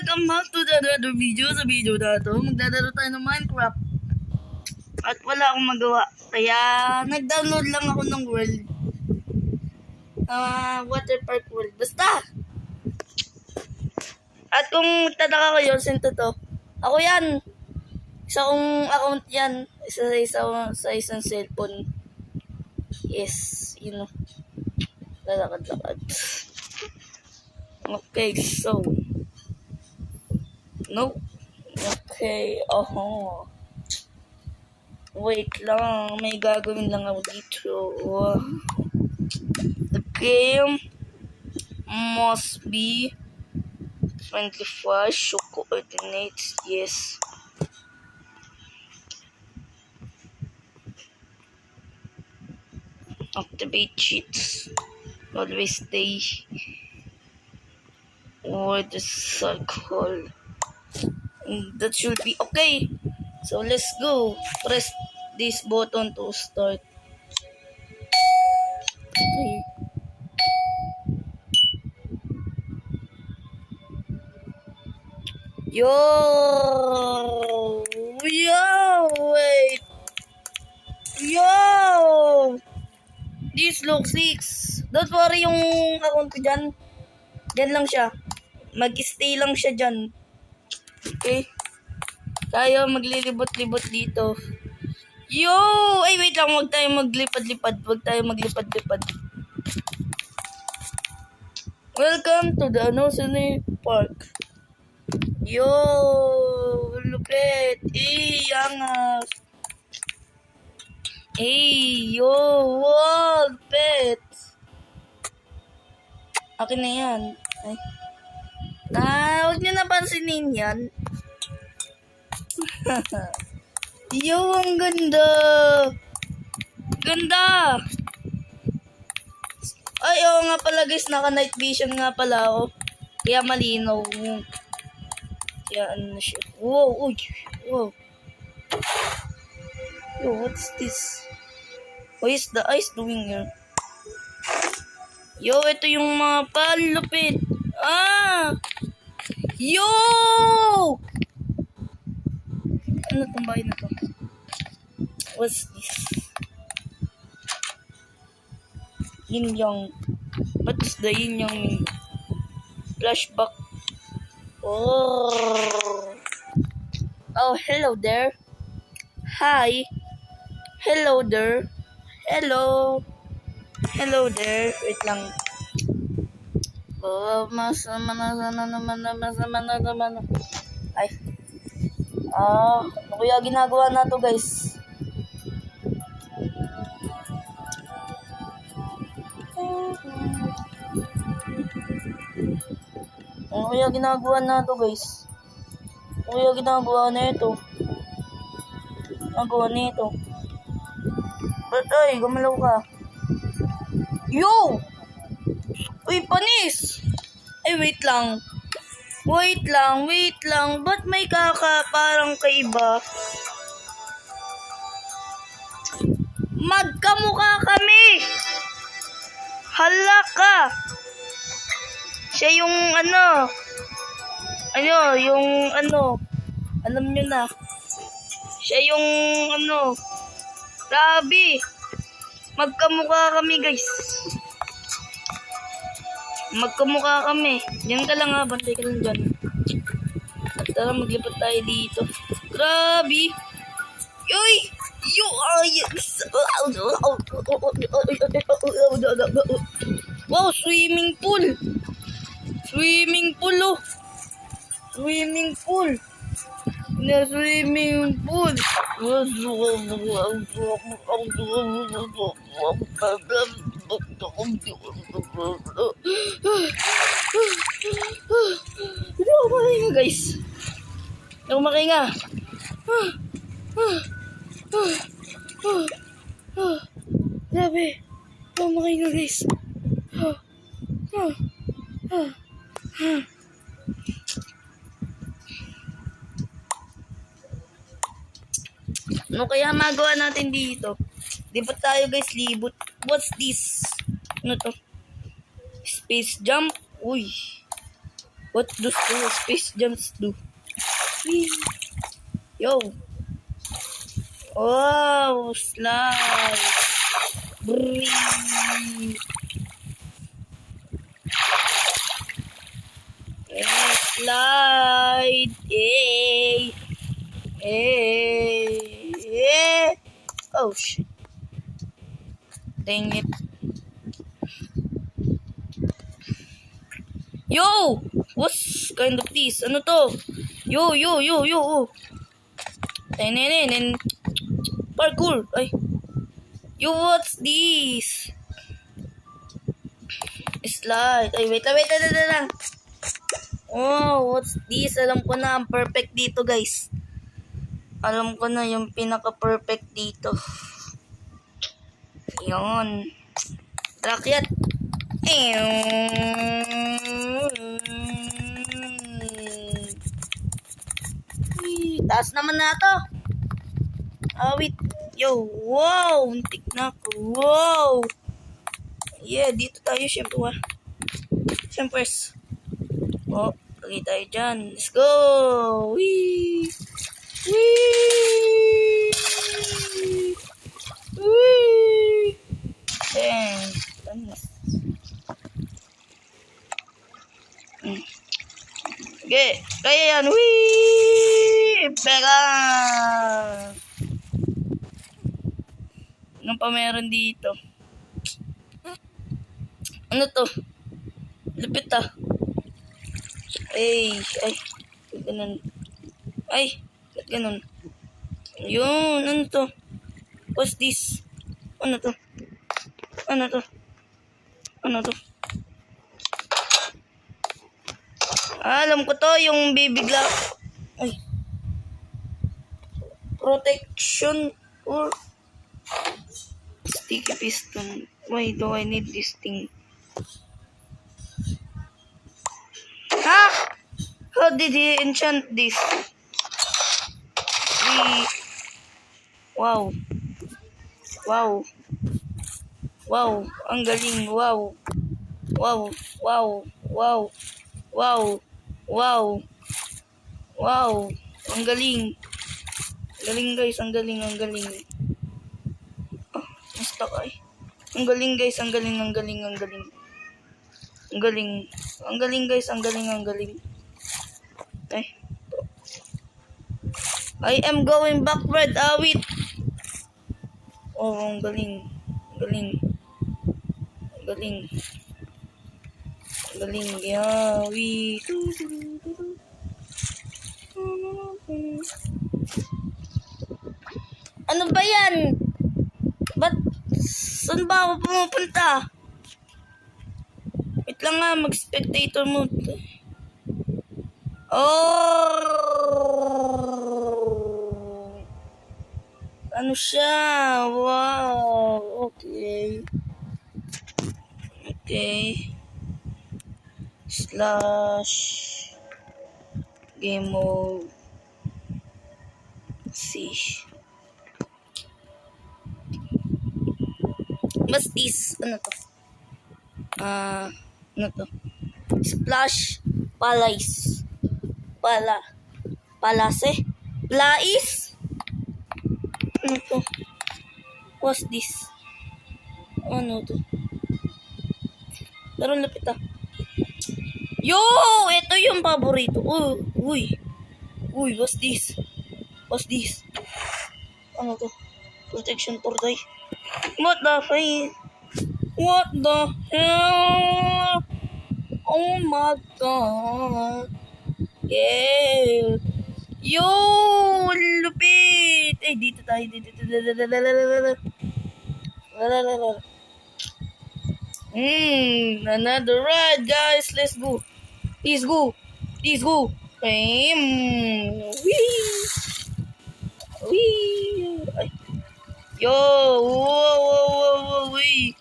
welcome back to another video. Sa video na ito, magdadaro tayo ng Minecraft. At wala akong magawa. Kaya, nag-download lang ako ng world. Water park world. Basta! At kung tataka kayo, sinto to, ako yan. Isa kong account yan. Sa isang cellphone. Yes, you know. Lalakad-lakad. Okay, so. No. Okay, Wait lang, may gagawin lang ako dito. The game must be 25. Show coordinates. Yes. Activate cheats. Always stay or the circle. That should be okay. So let's go. Press this button to start. Okay. Yo, wait. Yo, this looks 6. Don't worry yung account ko dyan. Dyan lang siya. Mag-stay lang siya dyan. Okay. Tayo maglilibot-libot dito. Yo! Ay, wait lang. Huwag tayo maglipad-lipad. Welcome to the Anosene Park. Yo! Lupit. Angas. Yo! Wow! Lupit. Akin na yan. Ay. Huwag niyo napansinin yan. Yo, ang ganda. Ganda. Ay, oo nga pala guys, naka night vision nga pala ako. Kaya malinaw. Kaya ano na siya. Wow, uy. Wow. Yo, what's this? What is the ice doing here? Yo, ito yung mga palupit. Yo! Ano itong bahay na to? What's this? Yin yang. What is the yin yang mean? Flashback. Oh, hello there. Hi. Hello there. Hello there. Wait lang. Masama naman. Ay. Ano kaya ginagawa na to guys? Ano kaya ginagawa na to guys? Ano kaya ginagawa na ito? Ginagawa na ito. But ay, gumalaw ka. Yo! Uy, panis! Ay, wait lang. Ba't may parang kaiba? Magkamukha kami! Hala ka! Siya yung alam nyo na. Siya yung grabe. Magkamukha kami guys. Magkamukha kami. Diyan ka lang ha. Bantay ka lang dyan. At tara, maglipat tayo dito. Grabe. Yoy! Wow, swimming pool. Swimming pool. Hindi ako makinga guys. Hindi ako makinga. Grabe. Hindi ako makinga guys. Ano kaya magawa natin dito? Di ba tayo guys libot? What's this? Ano to? Space jump? Uy. What does the space jumps do? Whee! Yo! Wow! Slide! Brrrr! Slide! Yay! Hey! Oh shit! Dang it! Yo! What's kind of this? Ano to? Yo! Oh. Tenen. Parkour! Ay! Yo! What's this? Slide! Ay, wait lang! Oh, what's this? Alam ko na ang perfect dito, guys. Alam ko na yung pinaka-perfect dito. Yun. Rakyat. Taas naman na to. Wait. Yo, wow. Untik na ako. Wow. Yeah, dito tayo syempre. Syempre. Oh, lagi tayo dyan. Let's go. Wee. Wee. Wee. Dang. Okay, kaya yan. Wee! Pega! Ano pa meron dito? Ano to? Lupit ah. Ay. Ganun. Ay, ba't ganun? Yun, ano to? What's this? Ano to? Alam ko to, yung bibigla. Ay. Protection or sticky piston. Why do I need this thing? Ha? How did he enchant this? Wow. Ang galing. Wow. Ang galing. Guys, ang galing. Basta kay. Ang galing guys, ang galing. Guys, ang galing. Ay. I am going backward, awit. Oh, ang galing. Yawi. Ano ba yan? Saan ba ako pumupunta? Wait lang nga, mag-spectator mode. Oh! Ano siya? Wow! Okay. / game mode C. What's this? Ano to? Splash Palace. Palase? Plais? Ano to? What's this? Ano to? Pero lapit ah. Yo! Ito yung paborito. Uy, what's this? Ano to? Protection for die. What the hell? Oh my god. Yeah. Yo! Lupit! Dito tayo. Another ride, guys. Let's go. Wee. Ay. Yo! Whoa, wee.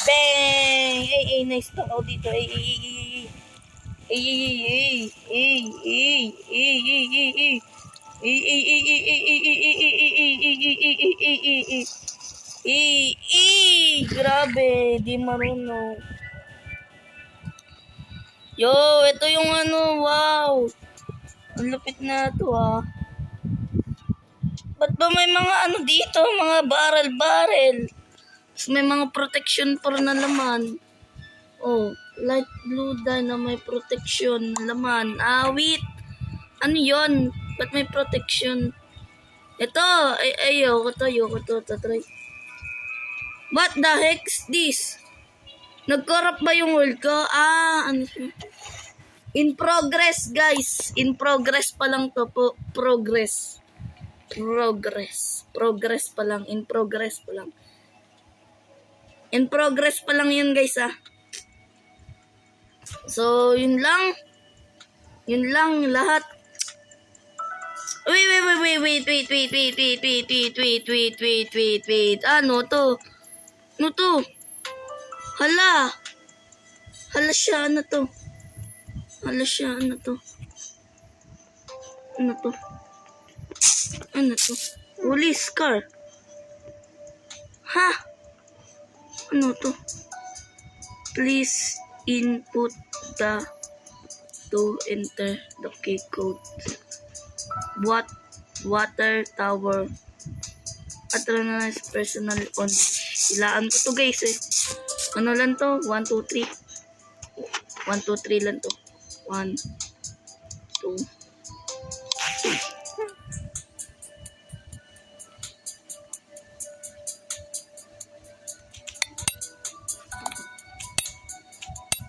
Bang! Nice to ako dito. Grabe, di marunong. Yo, ito yung ano, wow. Ang lupit na ito Ba't ba may mga ano dito, mga barrel-barrel? Tapos may mga protection for na laman. Oh, light blue dye na may protection na laman. Wait. Ano yon? Ba't may protection? Ito, ayoko to, try. What the heck is this? Nag-corrupt ba yung world ko? Ano siya? In progress, guys. In progress pa lang to po. Progress pa lang. In progress pa lang. In progress pa lang yun, guys, So, yun lang. Yun lang lahat. Wait. Ano to? Hala siya, ano to? Ano to? Police car. Ha? Ano to? Please input to enter the key code. Water tower. Patronized personal only. Ilaan ko to, guys, Ano lang to? 1, 2, 3. 1, 2, 3 lang to. 1, 2, 3.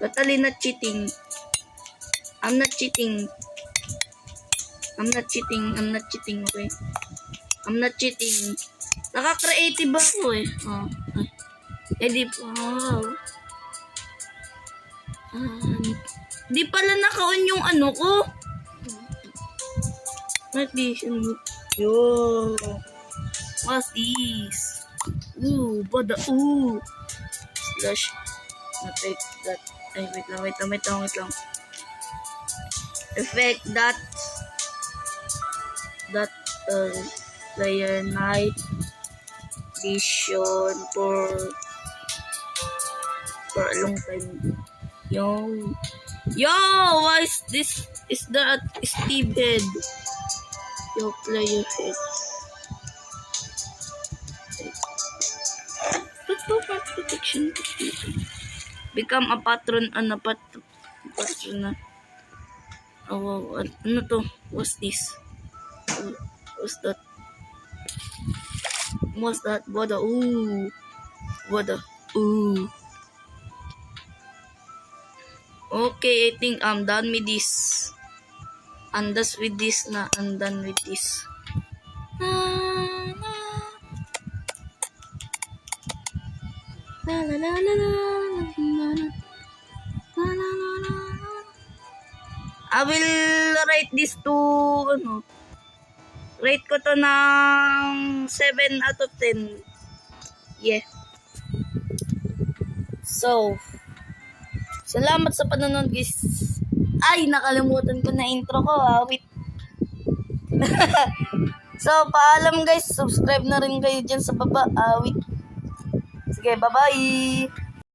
Totally not cheating. I'm not cheating, okay? I'm not cheating. Naka-creative ako di pa. Di pala naka-on yung ano ko. What this? Yo. What's this? Bada. Slash. Effect that. Ay, wait lang. Effect that player night vision for a long time. Yo, why is this? Is that Steve head? Yo, player head. Protection. Become a patron na. Ano to? What's this? What's that? Wada. Okay, I think I'm done with this. I'm done with this. I will rate this to rate ko to ng 7 out of 10. Yeah. So, salamat sa panonood, guys. Ay, nakalimutan ko na intro ko. Wait. So, paalam, guys. Subscribe na rin kayo dyan sa baba. Wait. Sige, bye-bye.